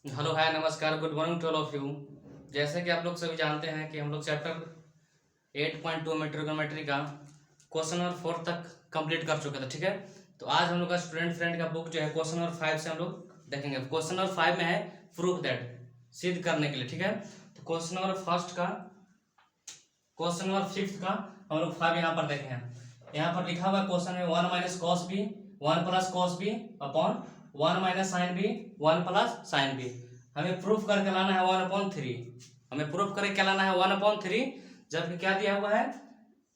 Hello hi नमस्कार good morning to all of you. जैसे कि आप लोग सभी जानते हैं कि हम लोग चैप्टर 8.2 में ट्रिग्नोमेट्री का क्वेश्चन नंबर 4 तक कंप्लीट कर चुके थे। ठीक है, तो आज हम लोग का स्टूडेंट फ्रेंड का बुक जो है क्वेश्चन नंबर 5 से हम लोग देखेंगे। क्वेश्चन नंबर 5 में है प्रूफ दैट, सिद्ध करने के लिए। ठीक है, तो क्वेश्चन नंबर 5th का हम लोग 5 यहाँ पर देखेंगे। यहाँ पर लिखा हुआ क्वेश्चन में 1 minus cos B 1 plus cos B upon 1 minus sine B 1 plus sine B. हमें प्रूफ करके लाना है 1/3। हमें प्रूफ करके क्या लाना है 1/3, जबकि क्या दिया हुआ है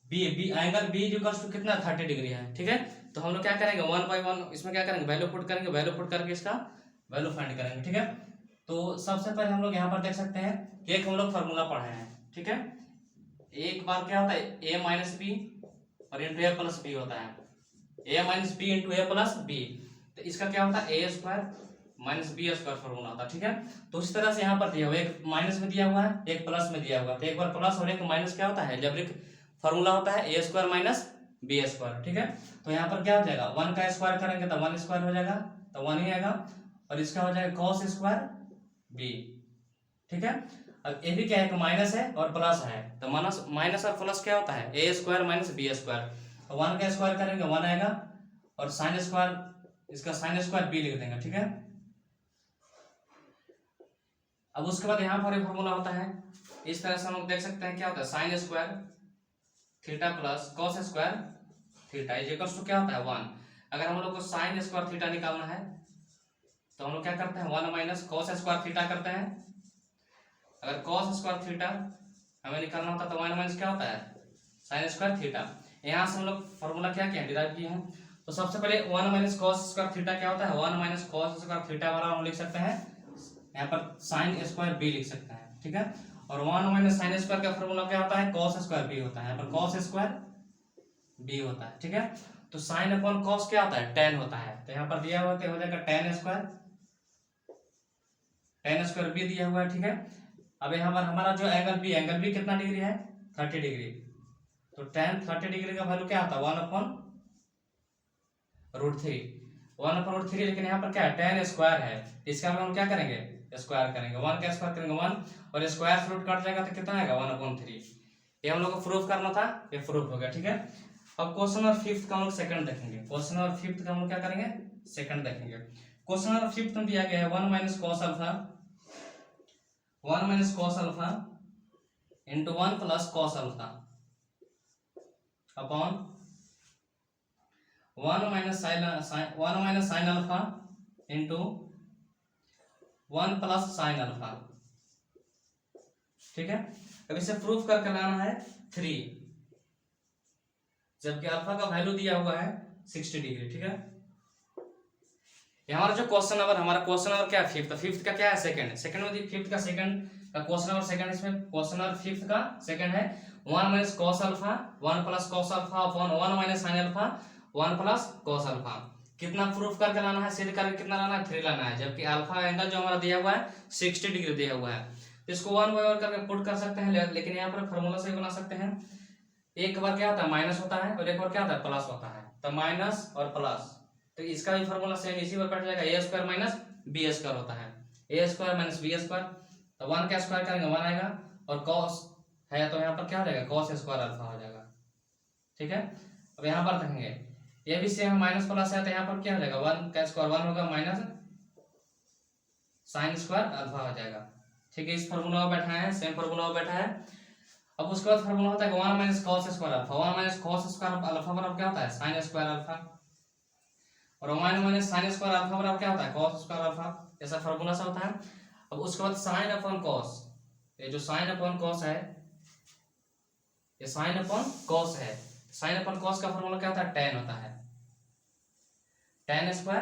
B angle B equals to कितना 30 डिग्री है। ठीक है, तो हम लोग क्या करेंगे 1/1 इसमें क्या करेंगे वैल्यू पुट करेंगे, वैल्यू पुट करके इसका वैल्यू फाइंड करेंगे। ठीक है, तो सबसे पहले हम लोग यहाँ पर देख सकते हैं कि एक हम लोग फार्मूला पढ़े हैं। ठीक है, एक बार क्या होता है ए माइनस बी और इंटू ए प्लस बी होता है। A minus b into a plus b, तो इसका क्या होता है a square minus b square formula होता है। ठीक है, तो इस तरह से यहाँ पर दिया हुआ एक माइनस में दिया हुआ है एक प्लस में दिया हुआ है, तो एक बार प्लस और एक माइनस क्या होता है अलजेब्रिक फॉर्मूला होता है a square minus b square. ठीक है, तो यहाँ पर क्या हो जाएगा 1 का स्क्वायर करेंगे तो 1 स्क्वायर हो जाएगा, तो 1 ही आएगा, और इसका हो जाएगा कॉस स्क्वायर बी। ठीक है, अब ये भी क्या है कि माइनस है और प्लस है, तो माइनस माइनस और प्लस क्या होता है a square minus b square. 1 का स्क्वायर करेंगे 1 आएगा, और साइन स्क्वायर इसका साइन स्क्वायर बी लिख देंगे। ठीक है, अब उसके बाद यहाँ पर एक फॉर्मूला होता है इस तरह से हम लोग देख सकते हैं क्या होता है sine square theta plus cos square theta is equals to क्या होता है 1। अगर हम लोग को साइन स्क्वायर थीटा निकालना है तो हम लोग क्या करते हैं 1 माइनस कॉस स्क्वायर थीटा करते हैं। अगर कॉस स्क्वायर थीटा हमें निकालना होता है तो 1 माइनस क्या होता है साइन स्क्वायर थीटा। यहाँ से हम लोग फॉर्मूला क्या किया डिराइव किए हैं, तो सबसे पहले 1 माइनस कॉस स्क्वायर थीटा क्या होता है 1 माइनस कॉस स्क्वायर थीटा वाला हम लिख सकते हैं यहाँ पर साइन स्क्वायर बी लिख सकते हैं। ठीक है, और 1 माइनस साइन स्क्वायर का फॉर्मूला क्या होता है कॉस स्क्वायर बी होता है, यहाँ पर कॉस स्क्वायर बी होता है। ठीक है, तो साइन अपॉन कॉस क्या होता है टेन होता है, तो यहाँ पर दिया हुआ हो जाएगा टेन स्क्वायर बी दिया हुआ है। ठीक है, अब यहाँ पर हमारा जो एंगल बी कितना डिग्री है 30 डिग्री, तो टेन 30 डिग्री का वैल्यू क्या आता है 1/√3 1/√3। लेकिन यहाँ पर क्या है टेन स्क्वायर है, इसका हम क्या करेंगे स्क्वायर करेंगे 1 का स्क्वायर करेंगे 1, और स्क्वायर रूट कट जाएगा तो कितना आएगा 1/3। ये हम लोग को प्रूफ करना था, ये प्रूफ हो गया। ठीक है, अब क्वेश्चन नंबर 5 का हम लोग सेकंड देखेंगे। क्वेश्चन नंबर 5 का हम लोग क्या करेंगे सेकंड देखेंगे। क्वेश्चन नंबर 5 में दिया गया है 1 minus cos alpha into 1 plus cos alpha upon 1 minus sine alpha into 1 plus sine alpha. ठीक है, अब इसे प्रूफ करके लाना है 3, जबकि अल्फा का वैल्यू दिया हुआ है 60 डिग्री। ठीक है, हमारा जो क्वेश्चन नंबर क्या है फिफ्थ का क्या है सेकंड में फिफ्थ का सेकंड का क्वेश्चन नंबर सेकंड, इसमें क्वेश्चन नंबर फिफ्थ का सेकंड है 1 minus cos alpha 1 plus cos alpha upon 1 minus sine alpha 1 plus cos alpha. कितना प्रूफ करके लाना है सिद्ध करके कितना लाना है 3 लाना है, जबकि अल्फा एंगल जो हमारा दिया हुआ है 60 डिग्री दिया हुआ है, तो इसको 1/1 करके पुट कर सकते हैं, लेकिन यहाँ पर फॉर्मूला से बना सकते हैं। एक बार क्या होता है माइनस होता है और एक बार क्या होता है प्लस होता है, तो माइनस और प्लस, तो इसका भी फॉर्मूला सेम इसी पर बैठ जाएगा ए स्क्वायर माइनस बी स्क्वायर होता है a square minus b square, तो 1 का स्क्वायर करेंगे 1 आएगा, और कॉस है तो यहाँ पर क्या हो जाएगा कॉस स्क्वायर अल्फा हो जाएगा। ठीक है, अब यहाँ पर देखेंगे ये भी सेम माइनस प्लस है, तो यहाँ पर क्या हो जाएगा 1 का स्क्वायर 1 होगा माइनस साइन स्क्वायर अल्फा हो जाएगा। ठीक है, इस फॉर्मूला में बैठा है सेम फॉर्मूला में बैठा है। अब उसके बाद फॉर्मूला होता है 1 minus cos square alpha 1 minus cos square alpha बराबर क्या होता है साइन स्क्वायर अल्फा, और 1 माइनस साइन स्क्वायर अल्फा बराबर क्या होता है कॉस स्क्वायर अल्फा, ऐसा फॉर्मूला से होता है। अब उसके बाद साइन अपॉन कॉस, ये जो साइन अपॉन कॉस है ये साइन अपॉन कॉस है, साइन अपॉन कॉस का फॉर्मूला क्या होता है टेन होता है टेन स्क्वायर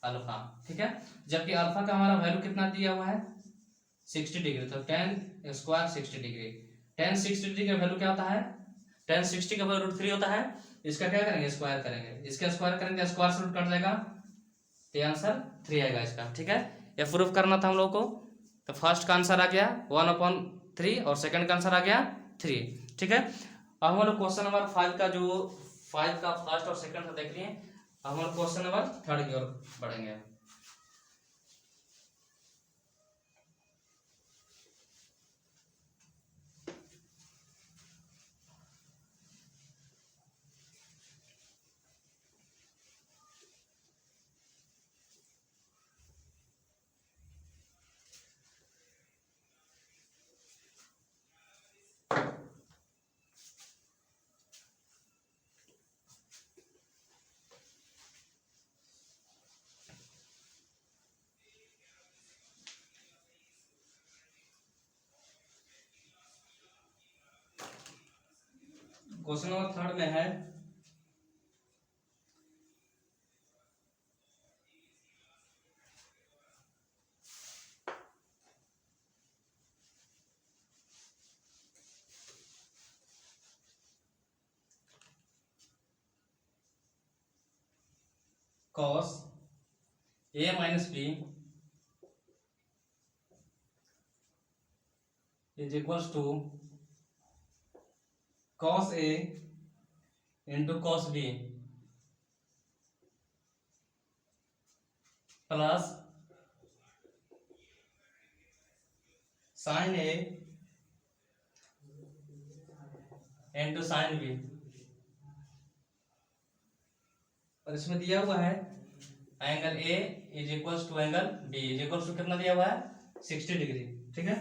अल्फा। ठीक है, जबकि अल्फा का हमारा वैल्यू कितना दिया हुआ है 60 डिग्री, तो ten square 60 degree, ten 60 degree का वैल्यू क्या होता है टेन 60 का वैल्यू √3 होता है। इसका क्या करेंगे स्क्वायर करेंगे, इसका स्क्वायर करेंगे स्क्वायर से रूट कट जाएगा, तो आंसर 3 आएगा इसका। ठीक है, ये प्रूफ करना था हम लोग को, तो फर्स्ट का आंसर आ गया 1/3 और सेकंड का आंसर आ गया 3। ठीक है, अब हम लोग क्वेश्चन नंबर 5 का जो 5 का फर्स्ट और सेकंड था देख लिए, अब हम लोग क्वेश्चन नंबर 3 की ओर बढ़ेंगे। क्वेश्चन नंबर 3 में है cos a minus b is equals to cos a into cos b plus sin a into sin b। और इसमें दिया हुआ है angle A is equals to angle B is equals to कितना दिया हुआ है 60 डिग्री। ठीक है,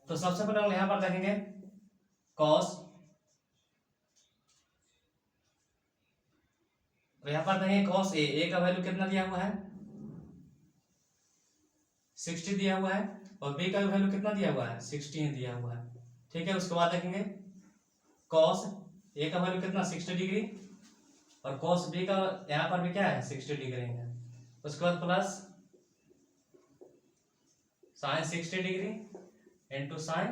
तो सबसे पहले हम यहाँ पर देखेंगे cos, तो यहाँ पर देखेंगे cos A का वैल्यू कितना दिया हुआ है 60 दिया हुआ है और B का वैल्यू कितना दिया हुआ है 16 दिया हुआ है। ठीक है, उसके बाद देखेंगे cos A का वैल्यू कितना 60 डिग्री और cos B का यहाँ पर भी क्या है 60 डिग्री है। उसके बाद plus sin 60 degree into sin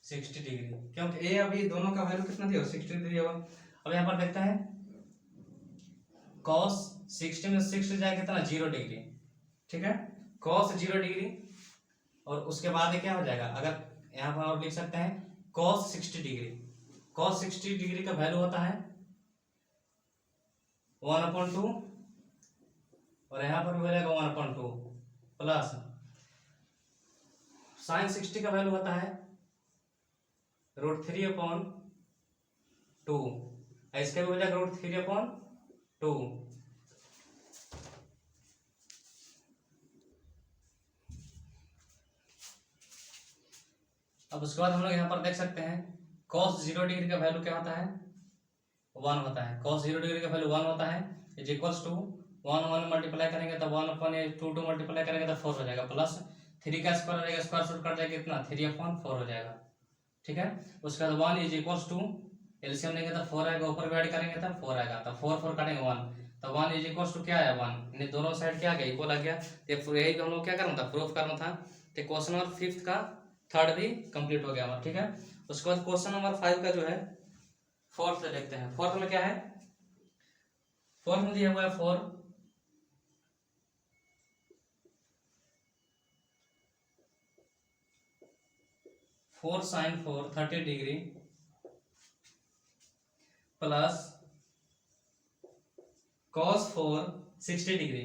60 degree, क्योंकि A अभी दोनों का वैल्यू कितना दिया 60 दिया हुआ। अब यहाँ पर देखते हैं cos 60 में 60 जाए कितना 0 डिग्री। ठीक है, cos 0 डिग्री और उसके बाद क्या हो जाएगा, अगर यहाँ पर और लिख सकते हैं cos 60 डिग्री। cos 60 डिग्री का वैल्यू होता है 1/2 और यहाँ पर भी हो जाएगा 1/2 प्लस sin 60 का वैल्यू होता है √3/2, इसका भी हो जाएगा √3/2। अब उसके बाद हम लोग यहाँ पर देख सकते हैं cos 0 डिग्री का वैल्यू क्या होता है 1 होता है। cos 0 डिग्री का वैल्यू 1 होता है इज इक्वल्स टू 1 मल्टीप्लाई करेंगे तो 1/2 मल्टीप्लाई करेंगे तो 4 हो जाएगा प्लस 3 का स्क्वायर हो जाएगा, स्क्वायर रूट कट जाएगा कितना 3/4 हो जाएगा। ठीक है, उसके बाद 1 इज इक्वल्स टू एलसीएम लेंगे तो 4 आएगा, ऊपर भी ऐड करेंगे तो 4 आएगा, तो 4 4 काटेंगे 1, तो 1 इज इक्वल्स टू क्या आया 1, यानी दोनों साइड क्या आ गया इक्वल आ गया। तो यही हम लोग क्या करना था प्रूफ करना था। तो क्वेश्चन नंबर 5 का 3rd भी कंप्लीट हो गया हमारा। ठीक है, उसके बाद क्वेश्चन नंबर 5 का जो है 4th से देखते हैं। 4th में क्या है, 4th में दिया हुआ है 4 sin 4 30 degree plus cos 4 60 degree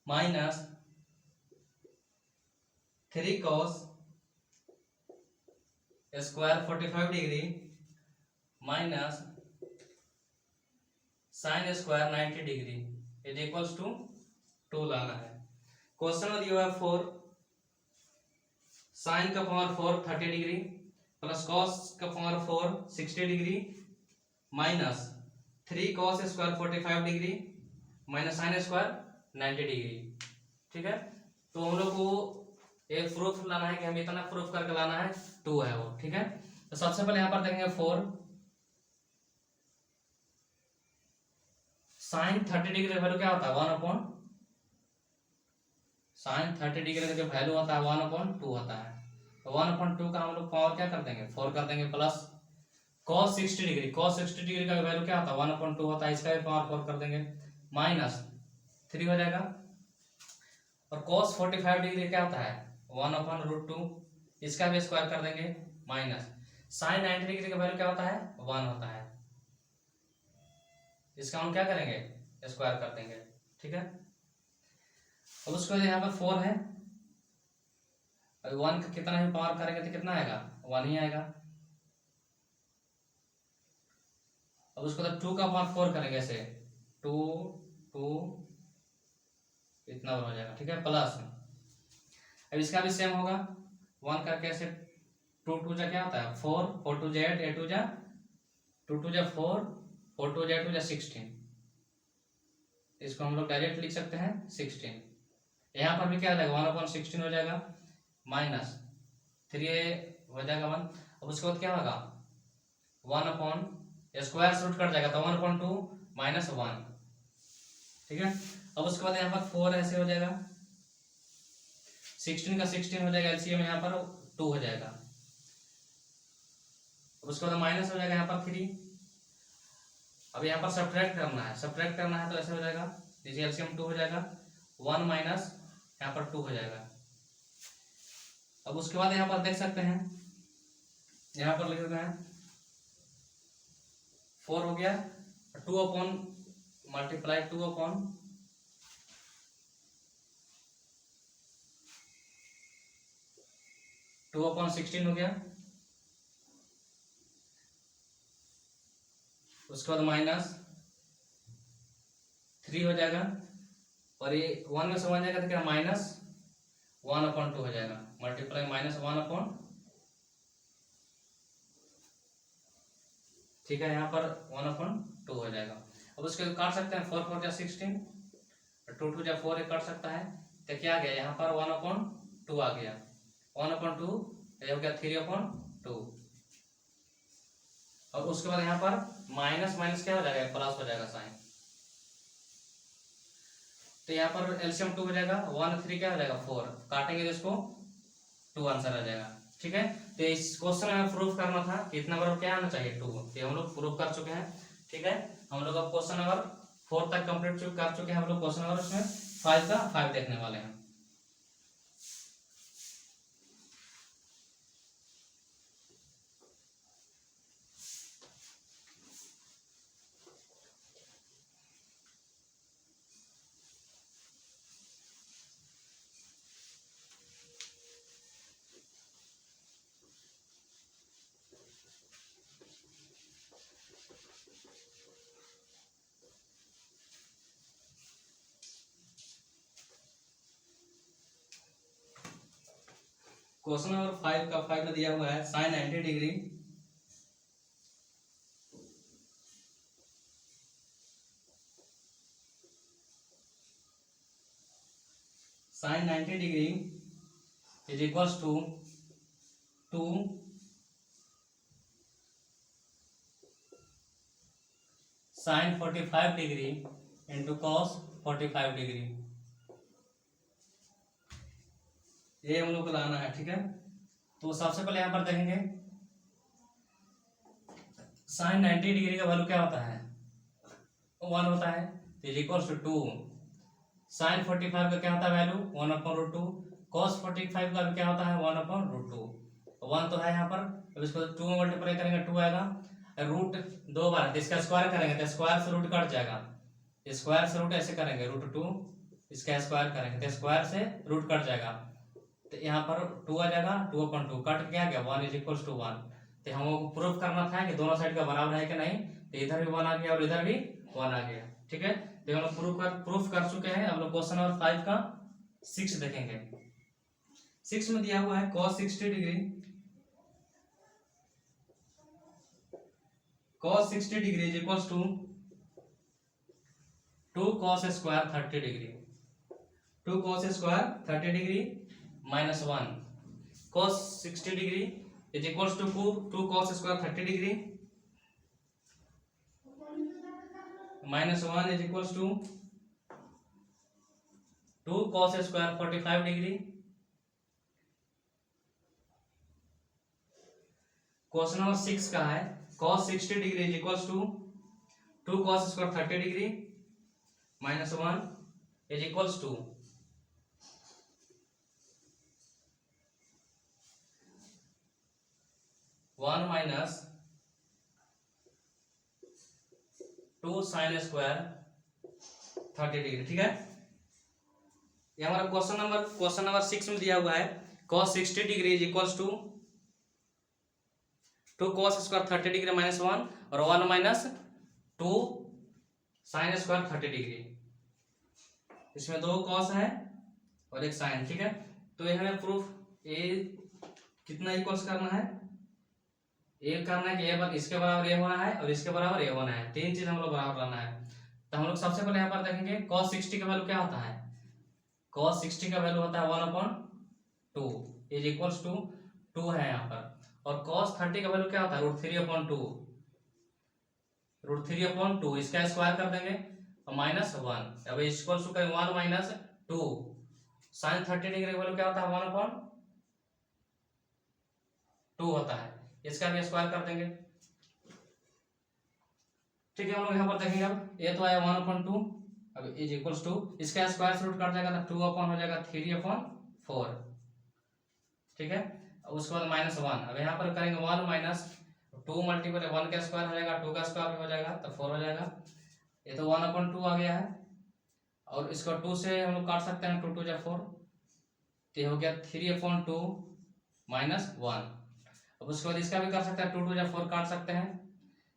minus 3 cos square 45 degree minus sin square 90 degree is equals to 2 लाना है। क्वेश्चन में दिया हुआ है 4 sin का पावर 4 30 डिग्री प्लस cos का power 4 60 degree minus 3 cos square 45 degree minus sin square 90 degree. ठीक है, तो हम लोग को एक प्रूफ लाना है कि हम इतना प्रूफ करके लाना है 2 है वो। ठीक है, तो सबसे पहले यहां पर देखेंगे 4 sin 30 डिग्री का वैल्यू क्या होता है 1/, sin 30 डिग्री का जो वैल्यू होता है 1/2 होता है, तो 1/2 का हम लोग पावर क्या कर देंगे 4 कर देंगे plus cos 60 degree, cos 60 degree का वैल्यू क्या होता है 1/2 होता है, इसका भी पावर 4 कर देंगे माइनस 3 हो जाएगा और cos 45 डिग्री क्या होता है 1/√2, इसका भी स्क्वायर कर देंगे माइनस sin 90 डिग्री का वैल्यू क्या होता है 1 होता है, इसका हम क्या करेंगे स्क्वायर कर देंगे। ठीक है, अब उसके बाद यहाँ पर 4 है, अब 1 का कितना भी पावर करेंगे तो कितना आएगा 1 ही आएगा। अब उसको तो 2 का पावर 4 करेंगे ऐसे 2 2 इतना हो जाएगा। ठीक है, प्लस अब इसका भी सेम होगा 1 का कैसे 2 2 जा क्या होता है 4 4 2 जा 8 8 2 जा 2 2 जा 4 4 2 जा 8 2 जा 16, इसको हम लोग डायरेक्ट लिख सकते हैं 16। यहाँ पर भी क्या हो जाएगा 1/16 हो जाएगा माइनस 3 हो जाएगा 1। अब उसके बाद क्या होगा 1 स्क्वायर से रूट कट जाएगा तो 1/2 माइनस 1, ठीक है। अब उसके बाद यहाँ पर 4 ऐसे हो जाएगा, 16 का 16 हो जाएगा, एलसीएम यहाँ पर 2 हो जाएगा। अब उसके बाद माइनस हो जाएगा यहाँ पर 3। अब यहाँ पर सब्ट्रैक्ट करना है, सब्ट्रैक्ट करना है तो ऐसे हो जाएगा, जैसे एलसीएम 2 हो जाएगा, 1 माइनस यहाँ पर 2 हो जाएगा। अब उसके बाद यहाँ पर देख सकते हैं, यहाँ पर लिख देते हैं 4 हो गया, 2 अपॉन मल्टीप्लाई 2 अपॉन 16 हो गया। उसके बाद माइनस 3 हो जाएगा, और ये 1 में से 1 जाएगा तो क्या माइनस 1/2 हो जाएगा, मल्टीप्लाई माइनस 1/, ठीक है, यहाँ पर 1/2 हो जाएगा। अब उसके काट सकते हैं, 4 4 जा 16, 2 2 जा 4, ये कट सकता है तो क्या आ गया यहाँ पर 1/2 आ गया, 1/2 ये हो गया 3/2। और उसके बाद यहाँ पर माइनस माइनस क्या हो जाएगा, प्लस हो जाएगा साइन, तो यहाँ पर एलसीएम 2 हो जाएगा, 1 3 क्या हो जाएगा 4, काटेंगे तो इसको 2 आंसर आ जाएगा, ठीक है। तो इस क्वेश्चन में प्रूफ करना था इतना बराबर क्या आना चाहिए 2, ये हम लोग प्रूफ कर चुके हैं, ठीक है। हम लोग अब क्वेश्चन नंबर 4 तक कंप्लीट कर चुके हैं, हम लोग क्वेश्चन नंबर उसमें 5 का 5 देखने वाले हैं। क्वेश्चन नंबर 5 का 5 में दिया हुआ है sine 90 degree sine 90 degree is equals to 2 sine 45 degree into cos 45 degree, ये हम लोग को लाना है, ठीक है। तो सबसे पहले यहाँ पर देखेंगे साइन 90 डिग्री का वैल्यू क्या होता है 1 होता है, इज इक्वल्स टू 2 साइन 45 का क्या होता है वैल्यू 1/√2, कॉस 45 का भी क्या होता है 1/√2, 1 तो है यहाँ पर, अब इसको 2 में मल्टीप्लाई करेंगे 2 आएगा, रूट 2 बार इसका स्क्वायर करेंगे तो स्क्वायर से रूट कट जाएगा, स्क्वायर से रूट ऐसे करेंगे √2, इसका स्क्वायर करेंगे तो स्क्वायर से रूट कट जाएगा, तो यहाँ पर 2 आ जाएगा, 2/2 कट क्या गया 1 इज इक्वल्स टू 1। तो हमको प्रूफ करना था कि दोनों साइड का बराबर है कि नहीं, तो इधर भी 1 आ गया और इधर भी 1 आ गया, ठीक है। तो हम लोग प्रूफ कर चुके हैं। हम लोग क्वेश्चन नंबर 5 का 6 देखेंगे। 6 में दिया हुआ है cos 60 degree, cos 60 degree is equals to 2 cos square 30 degree, 2 cos square 30 degree minus 1, cos 60 degree is equals to 2 cos square 30 degree minus 1 is equals to 2 cos square 45 degree. Question number 6 का है cos 60 degree is equals to 2 cos square 30 degree minus 1 is equals to 1 minus 2 sine square 30 degree, ठीक है। ये हमारा question number 6 में दिया हुआ है cos 60 degree is equals to 2 cos square 30 degree minus 1 और 1 माइनस 2 साइन स्क्वायर 30 डिग्री, इसमें 2 cos है और 1 साइन, ठीक है। तो ये हमें प्रूफ ए कितना इक्वल्स करना है, ये करना है कि ये इसके बराबर ये होना है और इसके बराबर ये होना है, 3 चीज हम लोग बराबर लाना है। तो हम लोग सबसे पहले यहाँ पर देखेंगे cos 60 का वैल्यू क्या होता है, cos 60 का वैल्यू होता है 1/2 इज इक्वल्स टू 2 है यहाँ पर, और cos 30 का वैल्यू क्या होता है √3/2, √3/2 इसका स्क्वायर कर देंगे और -1। अब इक्वल टू करेंगे 1 - 2 sin 30 डिग्री का वैल्यू क्या होता है 1/2 होता है, इसका भी स्क्वायर कर देंगे। ठीक है, हम लोग यहाँ पर देखेंगे। अब ये तो आया 1/2, अब इज इक्वल्स टू इसका स्क्वायर से रूट कट जाएगा तो 2 अपॉन हो जाएगा 3/4। ठीक है, अब उसके बाद -1। अब यहाँ पर करेंगे 1 - 2 मल्टीपल 1 का स्क्वायर हो जाएगा, 2 का स्क्वायर भी हो जाएगा तो 4 हो जाएगा। ये तो 1/2 आ गया है, और इसको 2 से हम लोग काट सकते हैं, 2 2 4, तो हो गया 3/2 -1। अब उसके बाद इसका भी कर सकते हैं, 2 2 4 काट सकते हैं,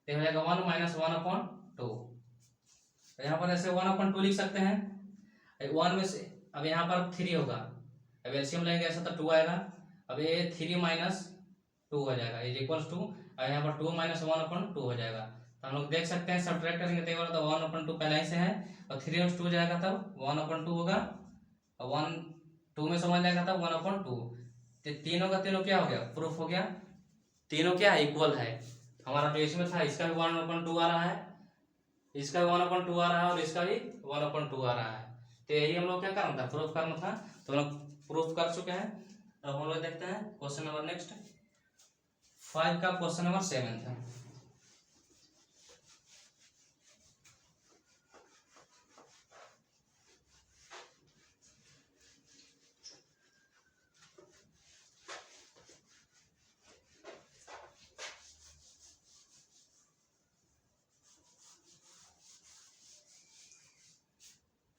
तो हो जाएगा 1 - 1/2। यहाँ पर ऐसे 1/2 लिख सकते हैं। 1 में से अब यहाँ पर 3 होगा, अब एलसीएम लेंगे ऐसा तो 2 आएगा। अब ये 3 - 2 हो जाएगा इज इक्वल्स टू, और यहाँ पर 2 - 1/2 हो जाएगा। तो हम लोग देख सकते हैं सब्ट्रैक्ट करेंगे तो 1/2 पहले ही से है, और 3 और 2 जाएगा तब 1/2 होगा, और 1 2 में समझ जाएगा तब 1/2। तो तीनों का तीनों क्या हो गया, प्रूफ हो गया, तीनों क्या इक्वल है। हमारा जो इसमें था इसका भी 1/2 आ रहा है, इसका भी 1/2 आ रहा है, और इसका भी 1/2 आ रहा है। तो यही हम लोग क्या करना था, प्रूफ करना था, तो हम लोग प्रूफ कर चुके हैं। अब हम लोग देखते हैं क्वेश्चन नंबर नेक्स्ट 5 का क्वेश्चन नंबर 7 है।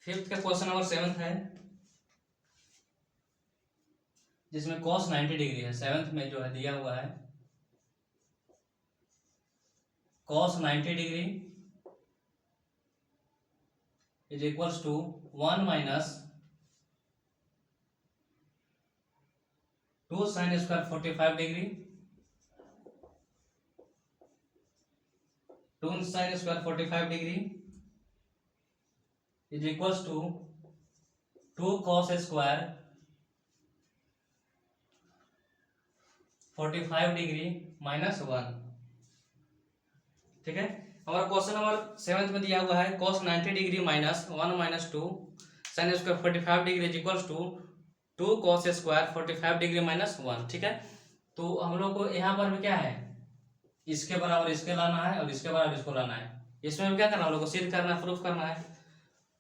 फिफ्थ का क्वेश्चन नंबर 7 है, जिसमें cos 90 डिग्री है। 7th में जो है दिया हुआ है cos 90 degree is equals to 1 - 2 sin square 45 degree, 2 sin square 45 degree is equals to 2 cos square 45 degree -1। ठीक है, हमारा क्वेश्चन नंबर 7 में दिया हुआ है cos 90 degree -1 - 2 sin square 45 degree is equals to 2 cos square 45 degree -1। ठीक है, तो हम लोग को यहाँ पर भी क्या है, इसके बराबर इसके लाना है और इसके बराबर इसको लाना है। इसमें भी क्या करना है, हम लोग को सिद्ध करना है, प्रूफ करना है।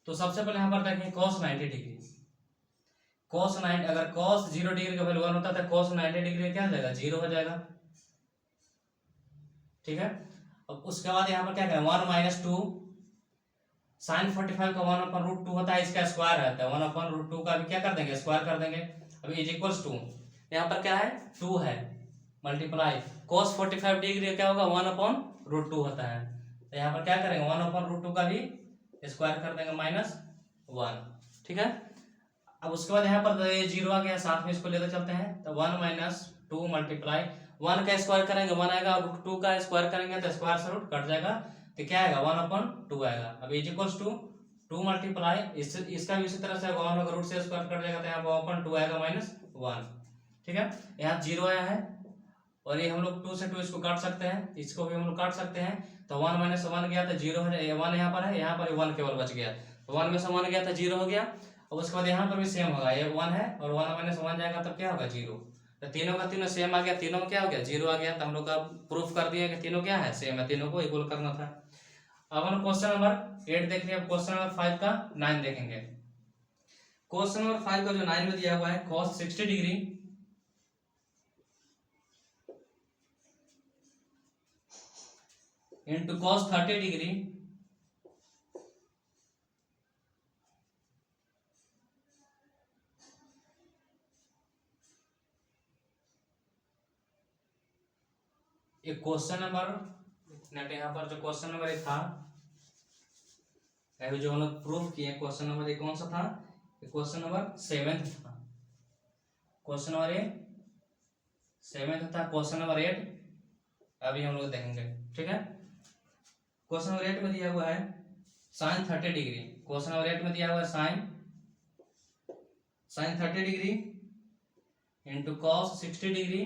तो सबसे पहले यहाँ पर देखें cos 90 डिग्री, cos 90, अगर cos 0 डिग्री का वैल्यू 1 होता है, cos 90 डिग्री क्या हो जाएगा, 0 हो जाएगा। ठीक है, अब उसके बाद यहाँ पर क्या करें, 1 - 2 sin 45 का 1/√2 होता है, इसका स्क्वायर रहता है, 1/√2 का भी क्या कर देंगे, स्क्वायर कर देंगे। अभी इज इक्वल्स टू यहाँ पर क्या है 2 है, मल्टीप्लाई cos 45 डिग्री क्या होगा 1/√2 होता है, तो यहाँ पर क्या करेंगे 1/√2 का भी स्क्वायर कर देंगे -1। ठीक है, अब उसके बाद यहाँ पर ये 0 आ गया, साथ में इसको लेकर चलते हैं, तो 1 - 2 मल्टीप्लाई 1 का स्क्वायर करेंगे 1 आएगा, और 2 का स्क्वायर करेंगे तो स्क्वायर से रूट कट जाएगा, तो क्या आएगा 1/2 आएगा। अब इज इक्वल्स टू 2 मल्टीप्लाई इसका भी इसी तरह से 1 होगा, रूट से स्क्वायर कट जाएगा, तो यहाँ पर 1/2 आएगा -1। ठीक है, यहाँ 0 आया है, और ये हम लोग 2 से 2 इसको काट सकते हैं, इसको भी हम लोग काट सकते हैं, तो 1 - 1 गया तो 0 हो जाएगा, 1 यहाँ पर है, यहाँ पर 1 केवल बच गया, तो 1 में से 1 गया तो 0 हो गया। और उसके बाद यहाँ पर भी सेम होगा, ये 1 है और 1 - 1 जाएगा तब क्या होगा 0, तो तीनों का तीनों सेम आ गया, तीनों में क्या हो गया 0 आ गया, तो हम लोग का प्रूफ कर दिया कि तीनों क्या है सेम है, तीनों को इक्वल करना था। अब हम क्वेश्चन नंबर 8 देख लिया, क्वेश्चन नंबर 5 का 9 देखेंगे। क्वेश्चन नंबर 5 का जो 9 में दिया हुआ है cos 60 degree into cos 30 degree एक क्वेश्चन नंबर नेट, यहाँ पर जो क्वेश्चन नंबर 1 था, जो हम लोग प्रूफ किए, क्वेश्चन नंबर 1 कौन सा था, क्वेश्चन नंबर 7 था, क्वेश्चन नंबर 7 था। क्वेश्चन नंबर 8 अभी हम लोग देखेंगे। ठीक है, क्वेश्चन नंबर 8 में दिया हुआ है sin 30 डिग्री, क्वेश्चन नंबर 8 में दिया हुआ है sin 30 degree into cos 60 degree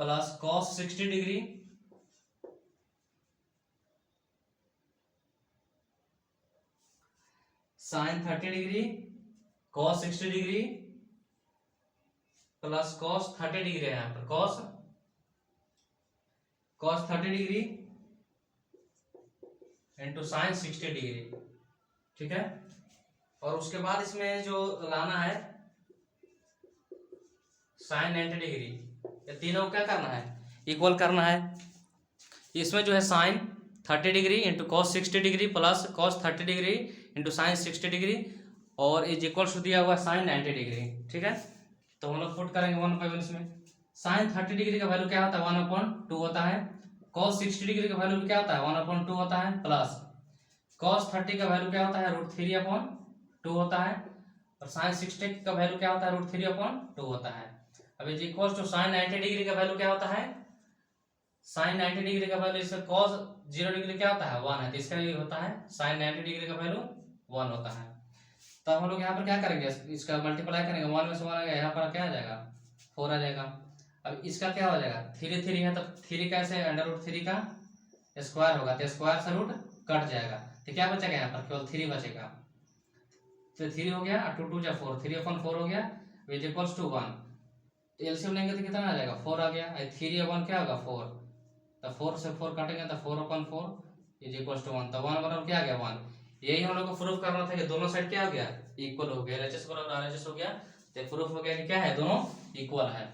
plus cos 60 degree sine 30 degree cos 60 degree plus cos 30 degree है यहाँ पर cos 30 degree into sine 60 degree. ठीक है, और उसके बाद इसमें जो लाना है साइन 90 डिग्री, ये तीनों क्या करना है, इक्वल करना है। इसमें जो है sine 30 degree into cos 60 degree plus cos 30 degree into sine 60 degree और इज इक्वल टू दिया हुआ साइन 90 डिग्री। ठीक है, तो हम लोग पुट करेंगे 1/1 इसमें। साइन 30 डिग्री का वैल्यू क्या होता है 1/2 होता है, कॉस 60 डिग्री का वैल्यू क्या होता है 1/2 होता है, प्लस कॉस 30 का वैल्यू क्या होता है √3/2 होता है, और साइन 60 का वैल्यू क्या होता है √3/2 होता है। अब is equal to sine 90 degree का वैल्यू क्या होता है, साइन 90 डिग्री का वैल्यू इसका कॉस 0 डिग्री क्या होता है 1 है, तो इसका ये होता है साइन 90 डिग्री का वैल्यू 1 होता है। तब हम लोग यहाँ पर क्या करेंगे, इसका मल्टीप्लाई करेंगे, 1 में से 1 आ गया, यहाँ पर क्या आ जाएगा 4 आ जाएगा। अब इसका क्या हो जाएगा 3 3 है, तब 3 कैसे √3 का स्क्वायर होगा, तो स्क्वायर से रूट कट जाएगा, तो क्या बचेगा यहाँ पर केवल 3 बचेगा, तो 3 हो गया, 2 2 जा 4, 3/4 हो गया, इज इक्वल्स टू 1। एलसीएम लेंगे तो कितना आ जाएगा 4 आ गया, 3/1 क्या होगा 4, तो 4 से 4 काटेंगे तो 4/4 इज इक्वल्स टू 1, तो 1 बराबर क्या आ गया 1। यही हम लोग को प्रूफ करना था कि दोनों साइड क्या हो गया इक्वल हो गया, एलएचएस बराबर आरएचएस हो गया, तो प्रूफ हो गया कि क्या है दोनों इक्वल है।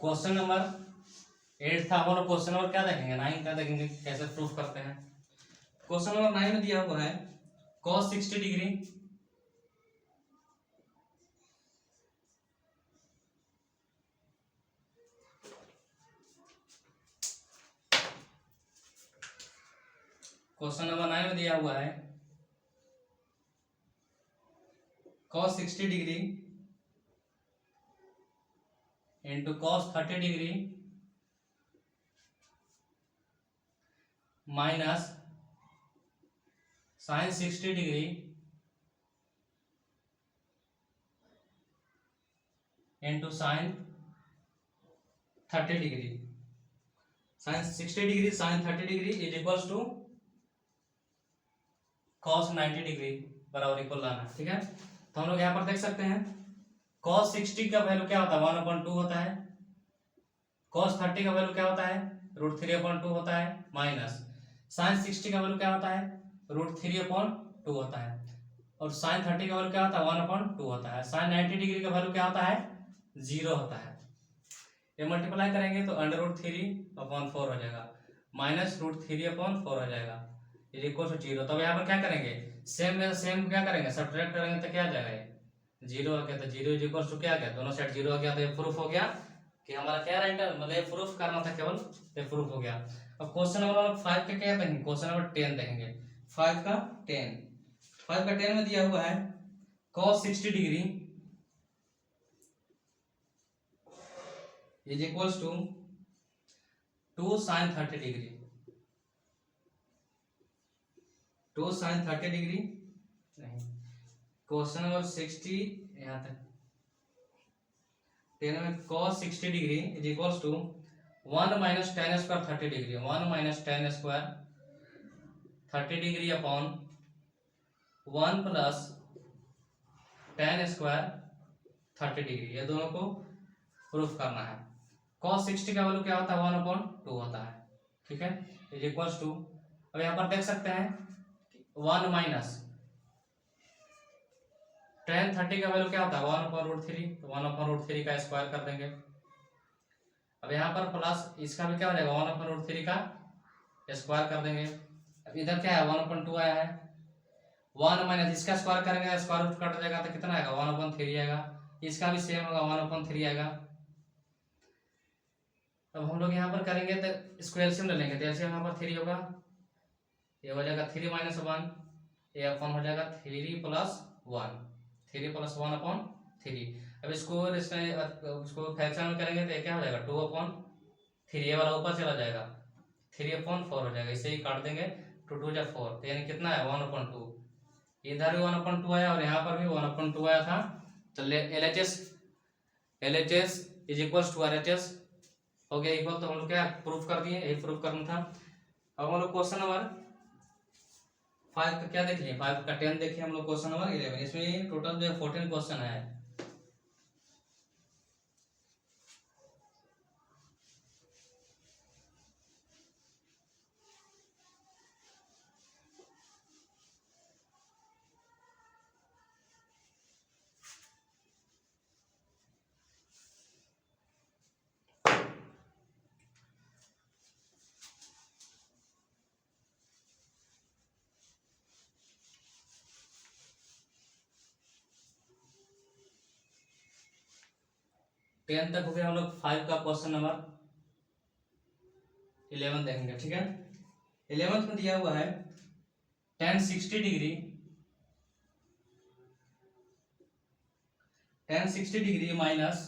क्वेश्चन नंबर 8 था, हम लोग क्वेश्चन नंबर क्या देखेंगे 9 का देखेंगे कैसे प्रूफ करते हैं। क्वेश्चन नंबर 9 में दिया हुआ है cos 60 डिग्री क्वेश्चन नंबर 9 में दिया हुआ है cos 60 degree into cos 30 degree minus sine 60 degree into sine 30 degree. Sine 60 degree sine 30 degree is equals to cos 90 degree बराबर इक्वल लाना। ठीक है, तो हम लोग यहाँ पर देख सकते हैं cos 60 का वैल्यू क्या होता है 1/2 होता है, cos 30 का वैल्यू क्या होता है √3/2 होता है, माइनस साइन 60 का वैल्यू क्या होता है √3/2 होता है, और साइन 30 का वैल्यू क्या होता है 1/2 होता है। साइन 90 डिग्री का वैल्यू क्या होता है 0 होता है। ये मल्टीप्लाई करेंगे तो √3/4 हो जाएगा, माइनस √3/4 हो जाएगा, इज इक्वल टू 0। तो यहाँ पर क्या करेंगे सेम में सेम क्या करेंगे सब्ट्रैक्ट करेंगे तो क्या आ जाएगा ये 0 आ गया, तो 0 इज इक्वल टू क्या आ गया दोनों साइड 0 आ गया, तो ये प्रूफ हो गया कि हमारा क्या राइट है, मतलब ये प्रूफ करना था केवल, ये प्रूफ हो गया। अब क्वेश्चन नंबर 5 का क्या देखेंगे, क्वेश्चन नंबर 10 देखेंगे। 5 का 10 में दिया हुआ है cos 60 degree is equals to 2 sin 30 degree, 2 sin 30 degree नहीं, क्वेश्चन नंबर 60 यहाँ तक 10 में cos 60 degree is equals to 1 minus tan square 30 degree, 1 minus tan square 30 degree upon 1 plus tan square 30 degree, ये दोनों को प्रूफ करना है। cos 60 का वैल्यू क्या होता है 1/2 होता है। ठीक है, इज इक्वल्स टू, अब यहाँ पर देख सकते हैं 1 माइनस tan 30 का वैल्यू क्या होता है 1/√3, तो 1/√3 का स्क्वायर कर देंगे। अब यहाँ पर प्लस इसका भी क्या हो जाएगा 1/√3 का स्क्वायर कर देंगे। अब इधर क्या है 1/2 आया है, 1 माइनस इसका स्क्वायर करेंगे स्क्वायर रूट कट जाएगा तो कितना आएगा 1/3 आएगा, इसका भी सेम होगा 1/3 आएगा। अब हम लोग यहाँ पर करेंगे तो इसको एलसीएम ले लेंगे, तो एलसीएम यहाँ पर 3 होगा, ये हो जाएगा 3 - 1, ये अपन हो जाएगा 3 + 1, 3 + 1/3। अब इसको फ्रैक्शन में करेंगे तो क्या हो जाएगा 2/3, ये वाला ऊपर चला जाएगा 3/4 हो जाएगा, इसे ही काट देंगे 2 2 जा 4, तो यानी कितना है 1/2। इधर भी 1/2 आया और यहाँ पर भी 1/2 आया था। तो LHS is equals to RHS हो गया इक्वल। तो हम लोग क्या प्रूफ कर दिए, यही प्रूफ करना था। अब हम लोग क्वेश्चन नंबर 5 का क्या देख लिए, 5 का 10 देखिए हम लोग क्वेश्चन नंबर 11। इसमें टोटल जो है 14 क्वेश्चन है। टेन तक हो गया, हम लोग 5 का क्वेश्चन नंबर 11 देखेंगे, ठीक है। 11th में दिया हुआ है tan 60 degree minus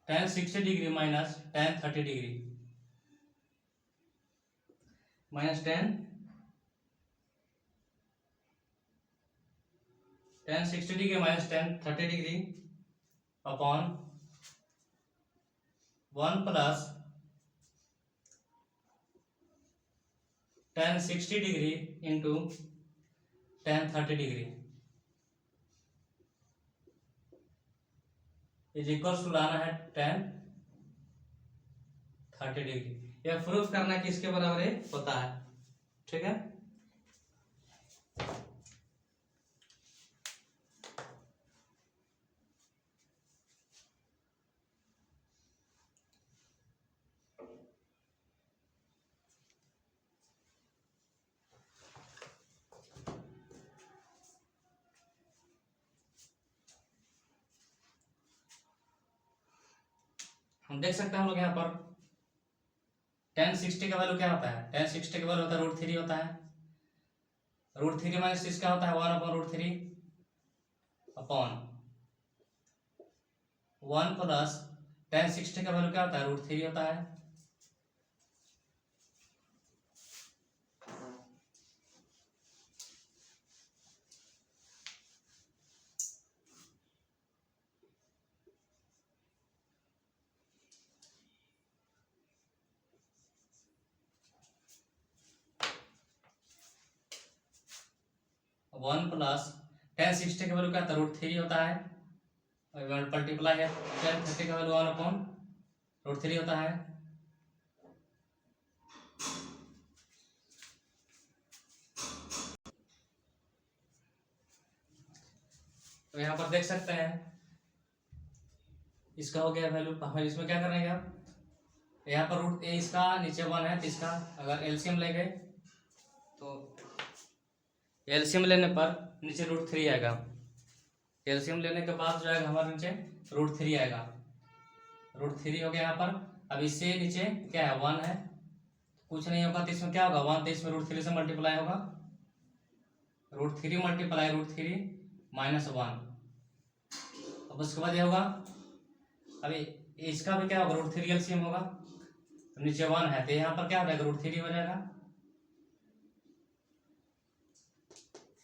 tan 60 degree minus tan 30 degree minus tan 60 degree minus tan 30 degree upon 1 plus tan 60 degree into tan 30 degree is equal to लाना है tan 30 डिग्री। यह प्रूफ करना किसके बराबर है होता है, ठीक है। हम देख सकते हैं हम लोग यहाँ पर tan 60 का वैल्यू क्या होता है, tan 60 का वैल्यू होता है √3 होता है। √3 माइनस 6 क्या होता है 1/√3 अपॉन 1 प्लस tan 60 का वैल्यू क्या होता है √3 होता है। वन प्लस tan 60 का वैल्यू क्या होता है √3 होता है, मल्टीप्लाई है tan 30 का वैल्यू 1/√3 होता है। तो यहाँ पर देख सकते हैं इसका हो गया वैल्यू। हम इसमें क्या करेंगे अब, यहाँ पर √a इसका नीचे 1 है, तो इसका अगर एलसीएम लेंगे तो एलसीएम लेने पर नीचे √3 आएगा। एलसीएम लेने के बाद जो आएगा हमारे नीचे √3 आएगा, √3 हो गया यहाँ पर। अब इससे नीचे क्या है 1 है, कुछ नहीं होगा तो इसमें क्या होगा 1, तो इसमें √3 से मल्टीप्लाई होगा, √3 मल्टीप्लाई √3 माइनस 1। अब उसके बाद ये होगा, अभी इसका भी क्या होगा √3 एलसीएम होगा, तो नीचे 1 है तो यहाँ पर क्या हो जाएगा √3 हो जाएगा।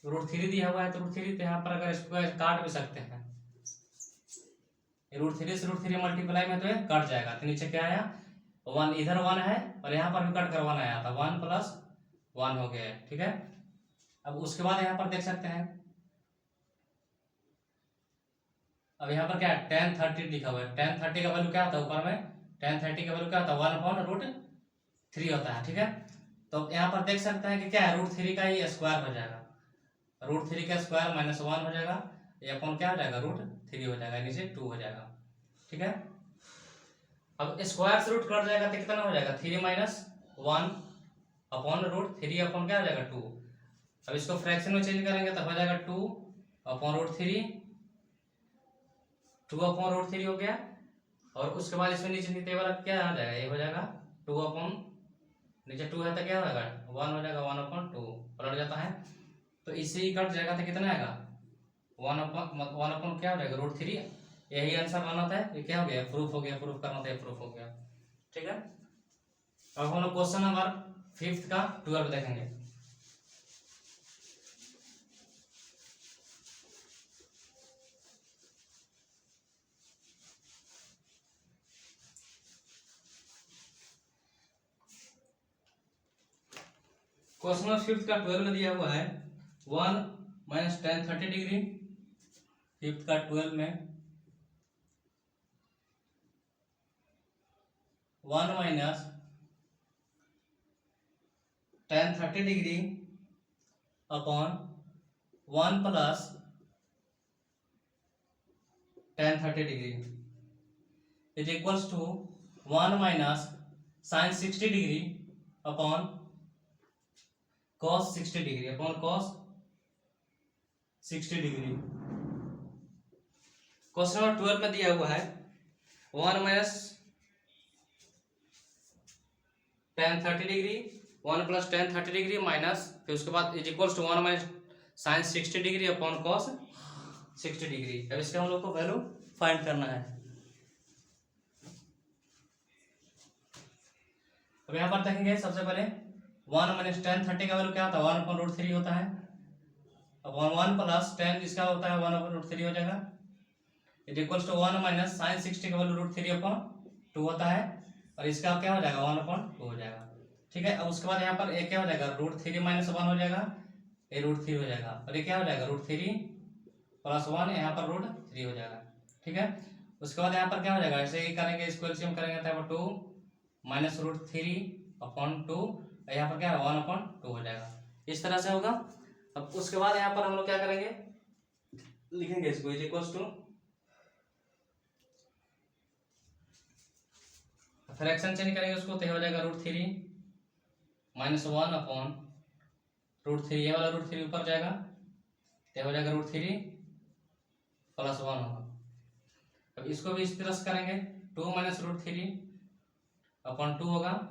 √3 दिया हुआ है तो √3, तो यहाँ पर अगर इसको काट भी सकते हैं, √3 से √3 मल्टीप्लाई में तो ये कट जाएगा, तो नीचे क्या आया 1, इधर 1 है और यहाँ पर भी कट कर 1 आया था, 1 + 1 हो गया, ठीक है। अब उसके बाद यहाँ पर देख सकते हैं, अब यहाँ पर क्या है tan 30 लिखा हुआ है। tan 30 का वैल्यू क्या होता है ऊपर में, tan 30 का वैल्यू क्या होता है 1/√3 होता है, ठीक है। तो यहाँ पर देख सकते हैं कि क्या है √3 का ही स्क्वायर हो जाएगा, √3 का स्क्वायर माइनस 1 हो जाएगा, ये अपॉन क्या हो जाएगा √3 हो जाएगा, नीचे 2 हो जाएगा, ठीक है। अब स्क्वायर से रूट कट जाएगा तो कितना हो जाएगा 3 - 1 अपॉन √3 अपॉन क्या हो जाएगा 2। अब इसको फ्रैक्शन में चेंज करेंगे तो हो जाएगा 2/√3, 2/√3 हो गया। और उसके बाद इसमें नीचे वाला क्या आ जाएगा, ये हो जाएगा 2 नीचे 2 है तो क्या हो जाएगा 1 हो जाएगा, 1/2 पलट जाता है, तो इससे ही कट जाएगा तो कितना आएगा वन अपॉन क्या हो जाएगा √3। यही आंसर लाना था, ये क्या हो गया प्रूफ हो गया, प्रूफ करना था, प्रूफ हो गया। ठीक है, अब हम लोग क्वेश्चन नंबर 5 का 12 देखेंगे। क्वेश्चन नंबर 5 का 12 में दिया हुआ है 1 माइनस टेन 30 डिग्री। 5 का 12 में 1 minus tan 30 degree upon 1 plus tan 30 degree is equals to 1 minus sine 60 degree upon cos 60 degree upon cos 60 degree. Question number 12 में दिया हुआ है 1 minus tan 30 degree 1 plus tan 30 degree minus फिर उसके बाद is equals to 1 minus sine 60 degree upon cos 60 degree. अब इसका हम लोग को वैल्यू फाइंड करना है। अब यहाँ पर देखेंगे सबसे पहले 1 माइनस टेन 30 का वैल्यू क्या होता है 1/√3 होता है। अब 1 प्लस टेन इसका होता है 1/√3 हो जाएगा। It equals to 1 minus sine 60 का वैल्यू √3/2 होता है और इसका क्या हो जाएगा 1/2 हो जाएगा। ठीक है, अब उसके बाद यहाँ पर एक क्या हो जाएगा √3 माइनस 1 हो जाएगा, ये √3 हो जाएगा और ये क्या हो जाएगा √3 प्लस 1 यहाँ पर √3 हो जाएगा। ठीक है, उसके बाद यहाँ पर क्या हो जाएगा ऐसे ही करेंगे, इसको एलसीएम करेंगे तो यहाँ पर 2 माइनस √3/2 यहाँ पर क्या है 1/2 हो जाएगा। इस तरह से होगा। अब उसके बाद यहाँ पर हम लोग क्या करेंगे लिखेंगे इसको is equals to fraction change करेंगे उसको तो हो जाएगा √3 माइनस 1/√3 ये वाला √3 ऊपर जाएगा तो हो जाएगा √3 प्लस 1 होगा। अब इसको भी इस तरह से करेंगे 2 माइनस √3/2 होगा,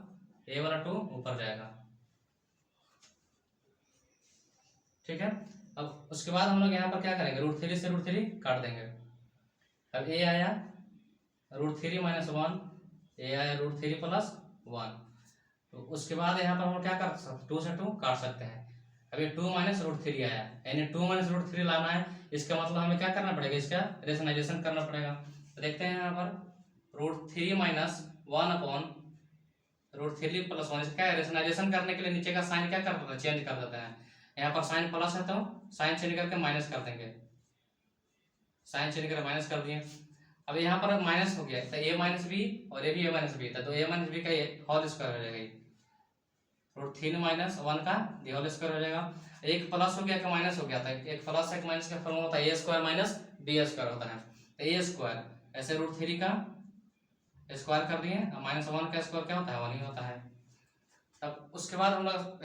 ये वाला 2 ऊपर जाएगा। ठीक है, अब उसके बाद हम लोग यहाँ पर क्या करेंगे √3 से √3 काट देंगे। अब ए आया √3 माइनस 1, ये आया √3 प्लस 1। तो उसके बाद यहाँ पर हम लोग क्या कर सकते 2 से 2 काट सकते हैं। अब ये 2 माइनस √3 आया यानी 2 माइनस √3 लाना है, इसका मतलब हमें क्या करना पड़ेगा इसका रेशनलाइजेशन करना पड़ेगा। तो देखते हैं यहाँ पर √3 माइनस 1/√3 प्लस 1 क्या है रेशनलाइजेशन करने के लिए नीचे का साइन क्या कर देता है चेंज कर देता है। यहाँ पर साइन प्लस है तो साइन चेंज करके माइनस कर देंगे, साइन चेंज करके माइनस कर दिए। अब यहाँ पर माइनस हो गया तो a माइनस बी और ये भी a माइनस बी था तो a माइनस बी का होल स्क्वायर हो जाएगा, √3 माइनस 1 का होल स्क्वायर हो जाएगा। एक प्लस हो गया कि माइनस हो गया था, एक प्लस एक माइनस का फॉर्मूला होता है a square minus b square होता है। तो a स्क्वायर ऐसे √3 का स्क्वायर कर दिए, -1 का स्क्वायर क्या होता है 1 ही होता है। तब उसके बाद हम लोग